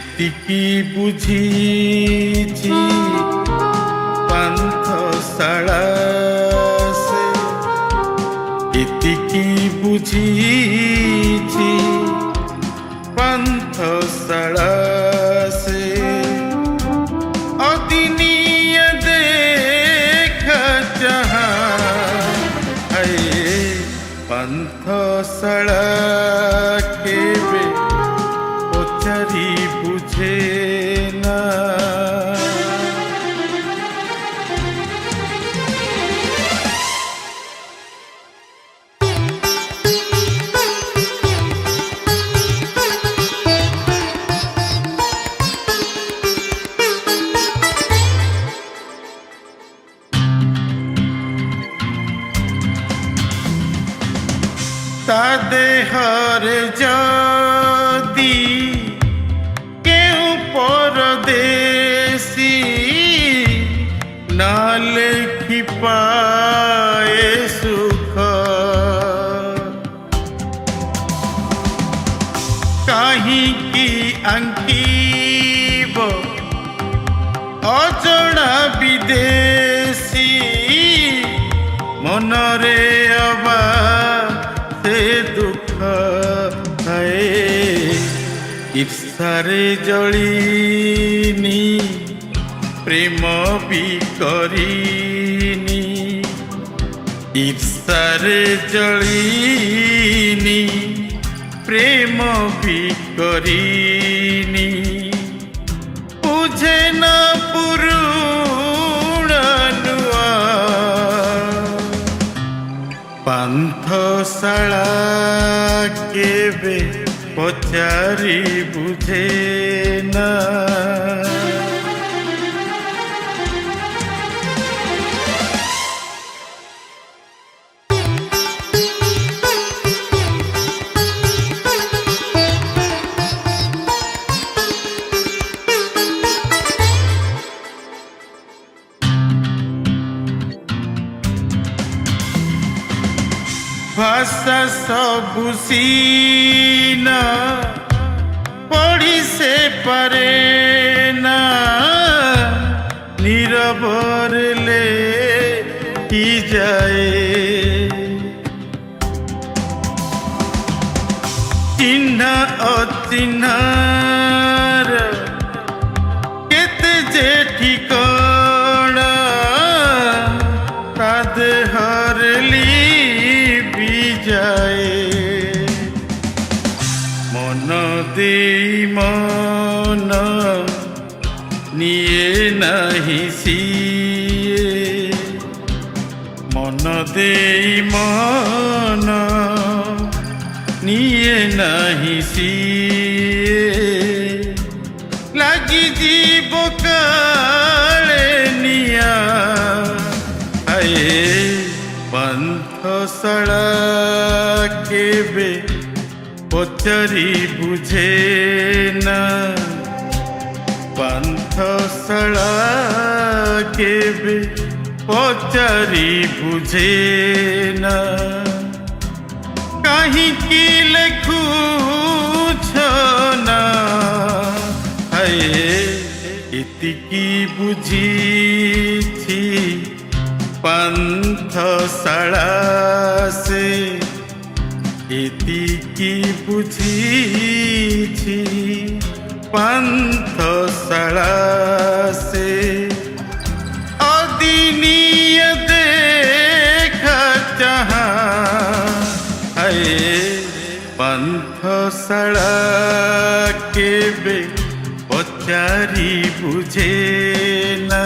ଏତିକି ବୁଝିଛି ପାନ୍ଥଶାଳା ସେ, ଏତିକି ବୁଝିଛି ପାନ୍ଥଶାଳା ସେ। ଅଦିନିଆ ଦେଖା ଚାହା ପାନ୍ଥଶାଳା କେବେ ପଚାରି ବୁଝେ ନା। ତା ଦେହରେ ଯଦି କେଉଁ ପରଦେଶୀ ନା ଲେଖି ପାଏ ସୁଖ, କାହିଁକି ଆଙ୍କିବ ଅଜଣା ବିଦେଶୀ ମନରେ ଅବା ସେ ଦୁଃଖ ଥାଏ। ଈର୍ଷାରେ ଜଳିନି ପ୍ରେମ ବି କରିନି, ଈର୍ଷାରେ ଜଳିନି ପ୍ରେମ ବି କରିନି। ବୁଝେ ନା ପୁରୁଣା ନୂଆ ପାନ୍ଥଶାଳା କେବେ ପଚାରି ବୁଝେ ନା। ଭାଷା ସବୁ ସିନା ପଢ଼ି ସେ ପାରେ ନା, ନୀରବରେ ଲେଖିଯାଏ। ଚିହ୍ନା ଅଚିହ୍ନାର କେତେ ଯେ ଠିକଣା, ତା ଦେହରେ ଯାଏ। ମନ ଦେଇ ମନ ନିଏ ନାହିଁ ସିଏ, ମନ ଦେଇ ମନ ନିଏ ନାହିଁ ସିଏ। ଲାଗିଯିବ କାଳେ ନିଆଁ ପାନ୍ଥଶାଳା କେବେ ପଚାରି ବୁଝେ ନା। ପାନ୍ଥଶାଳା କେବେ ପଚାରି ବୁଝେ ନା। କାହିଁକି ଲେଖୁଛ ନା ଏତିକି ବୁଝିଛି ପାନ୍ଥଶାଳା ସେ, ଏତିକି ବୁଝିଛି ପାନ୍ଥଶାଳା ସେ। ଅଦିନିଆ ଦେଖା ଚାହା ପାନ୍ଥଶାଳା କେବେ ପଚାରି ବୁଝେ ନା।